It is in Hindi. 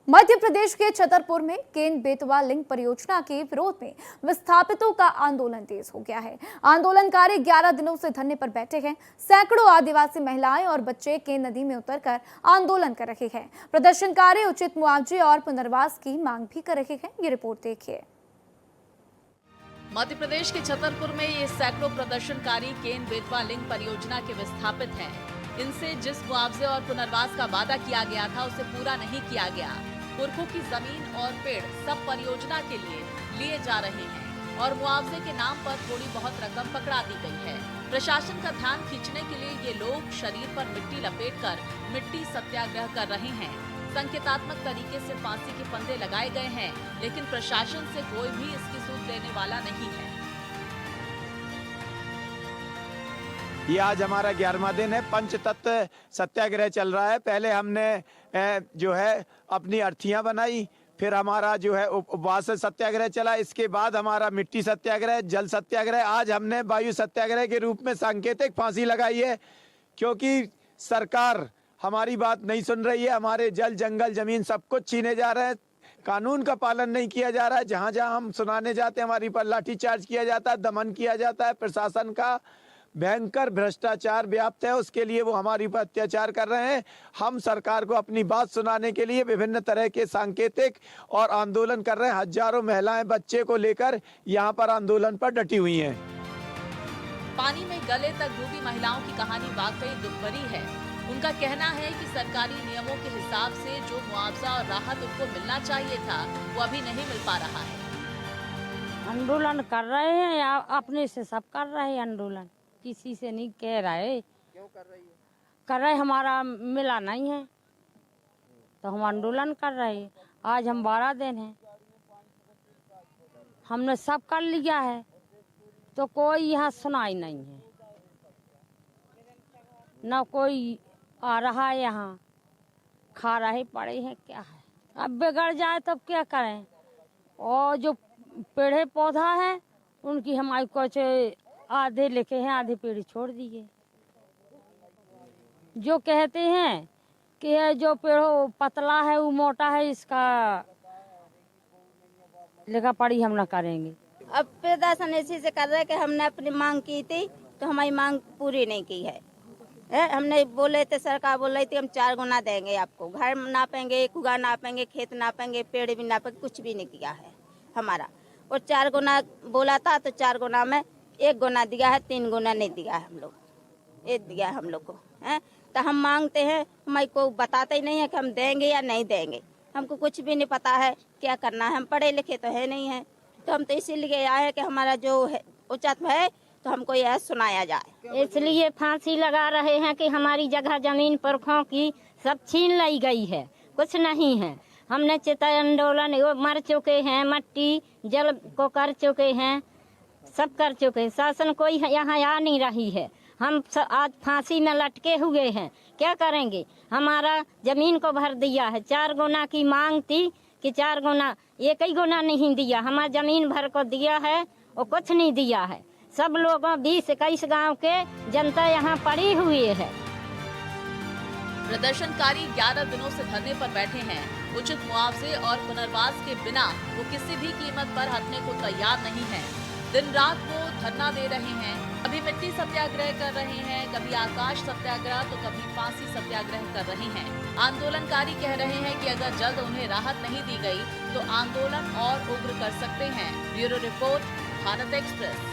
मध्य प्रदेश के छतरपुर में केन बेतवा लिंक परियोजना के विरोध में विस्थापितों का आंदोलन तेज हो गया है। आंदोलनकारी 11 दिनों से धरने पर बैठे हैं। सैकड़ों आदिवासी महिलाएं और बच्चे केन नदी में उतरकर आंदोलन कर रहे हैं। प्रदर्शनकारी उचित मुआवजे और पुनर्वास की मांग भी कर रहे हैं। ये रिपोर्ट देखिए। मध्य प्रदेश के छतरपुर में ये सैकड़ों प्रदर्शनकारी केन बेतवा लिंक परियोजना के विस्थापित हैं। इनसे जिस मुआवजे और पुनर्वास का वादा किया गया था उसे पूरा नहीं किया गया। पुरखों की जमीन और पेड़ सब परियोजना के लिए जा रहे हैं और मुआवजे के नाम पर थोड़ी बहुत रकम पकड़ा दी गई है। प्रशासन का ध्यान खींचने के लिए ये लोग शरीर पर मिट्टी लपेटकर मिट्टी सत्याग्रह कर रहे हैं। संकेतात्मक तरीके से फांसी के फंदे लगाए गए हैं, लेकिन प्रशासन से कोई भी इसकी सूद लेने वाला नहीं है। ये आज हमारा 11वां दिन है। पंचतत्व सत्याग्रह चल रहा है। पहले हमने जो है अपनी अर्थियां बनाई, फिर हमारा जो है उपवास सत्याग्रह चला, इसके बाद हमारा मिट्टी सत्याग्रह, जल सत्याग्रह, आज हमने वायु सत्याग्रह के रूप में सांकेतिक फांसी लगाई है, क्योंकि सरकार हमारी बात नहीं सुन रही है। हमारे जल जंगल जमीन सब कुछ छीने जा रहे हैं। कानून का पालन नहीं किया जा रहा है। जहां जहां हम सुनाने जाते हैं हमारी पर लाठीचार्ज किया जाता है, दमन किया जाता है। प्रशासन का भयंकर भ्रष्टाचार व्याप्त है, उसके लिए वो हमारी पर अत्याचार कर रहे हैं। हम सरकार को अपनी बात सुनाने के लिए विभिन्न तरह के सांकेतिक और आंदोलन कर रहे हैं। हजारों महिलाएं बच्चे को लेकर यहाँ पर आंदोलन पर डटी हुई हैं। पानी में गले तक डूबी महिलाओं की कहानी वाकई दुख भरी है। उनका कहना है कि सरकारी नियमों के हिसाब से जो मुआवजा और राहत उनको मिलना चाहिए था वो अभी नहीं मिल पा रहा है। आंदोलन कर रहे हैं या अपने से सब कर रहे हैं आंदोलन, किसी से नहीं कह रहे। क्यों कर रही है? कर रहे, हमारा मिला नहीं है तो हम आंदोलन कर रहे हैं। आज हम 12 दिन हैं, हमने सब कर लिया है तो कोई यहाँ सुनाई नहीं है, न कोई आ रहा है। यहाँ खा रहे पड़े हैं, क्या है। अब बिगड़ जाए तब क्या करें। और जो पेड़ पौधा है उनकी हमारी कुछ आधे लिखे हैं, आधे पेड़ छोड़ दिए। जो कहते हैं कि जो पेड़ पतला है वो मोटा है, इसका लिखा पढ़ी हम ना करेंगे। अब प्रदर्शन इसी से कर रहे कि हमने अपनी मांग की थी तो हमारी मांग पूरी नहीं की है। हमने बोले थे, सरकार बोल रही थी हम 4 गुना देंगे आपको, घर नापेंगे, कुआ नापेंगे, खेत नापेंगे, पेड़ भी नापेंगे, कुछ भी नहीं किया है हमारा। और 4 गुना बोला था तो 4 गुना में 1 गुना दिया है, 3 गुना नहीं दिया है। हम लोग ये दिया है हम लोग को है। तो हम मांगते हैं, हमारे को बताते ही नहीं है कि हम देंगे या नहीं देंगे। हमको कुछ भी नहीं पता है क्या करना है। हम पढ़े लिखे तो है नहीं है, तो हम तो इसीलिए आए हैं कि हमारा जो है उचित है तो हमको यह सुनाया जाए। इसलिए फांसी लगा रहे हैं कि हमारी जगह जमीन पुरखों की सब छीन ली गई है, कुछ नहीं है। हमने चिता आंदोलन मर चुके हैं, मट्टी जल को कर चुके हैं, सब कर चुके हैं। शासन कोई यहाँ आ नहीं रही है। हम आज फांसी में लटके हुए हैं, क्या करेंगे। हमारा जमीन को भर दिया है। 4 गुना की मांग थी कि 4 गुना, 1 ही गुना नहीं दिया। हमारा जमीन भर को दिया है और कुछ नहीं दिया है। सब लोगों 20-21 गांव के जनता यहाँ पड़ी हुई है। प्रदर्शनकारी 11 दिनों से धरने पर बैठे हैं। उचित मुआवजे और पुनर्वास के बिना वो किसी भी कीमत पर हटने को तैयार नहीं है। दिन रात वो धरना दे रहे हैं। कभी मिट्टी सत्याग्रह कर रहे हैं, कभी आकाश सत्याग्रह तो कभी फांसी सत्याग्रह कर रहे हैं। आंदोलनकारी कह रहे हैं कि अगर जल्द उन्हें राहत नहीं दी गई तो आंदोलन और उग्र कर सकते हैं। Bureau report, Bharat express.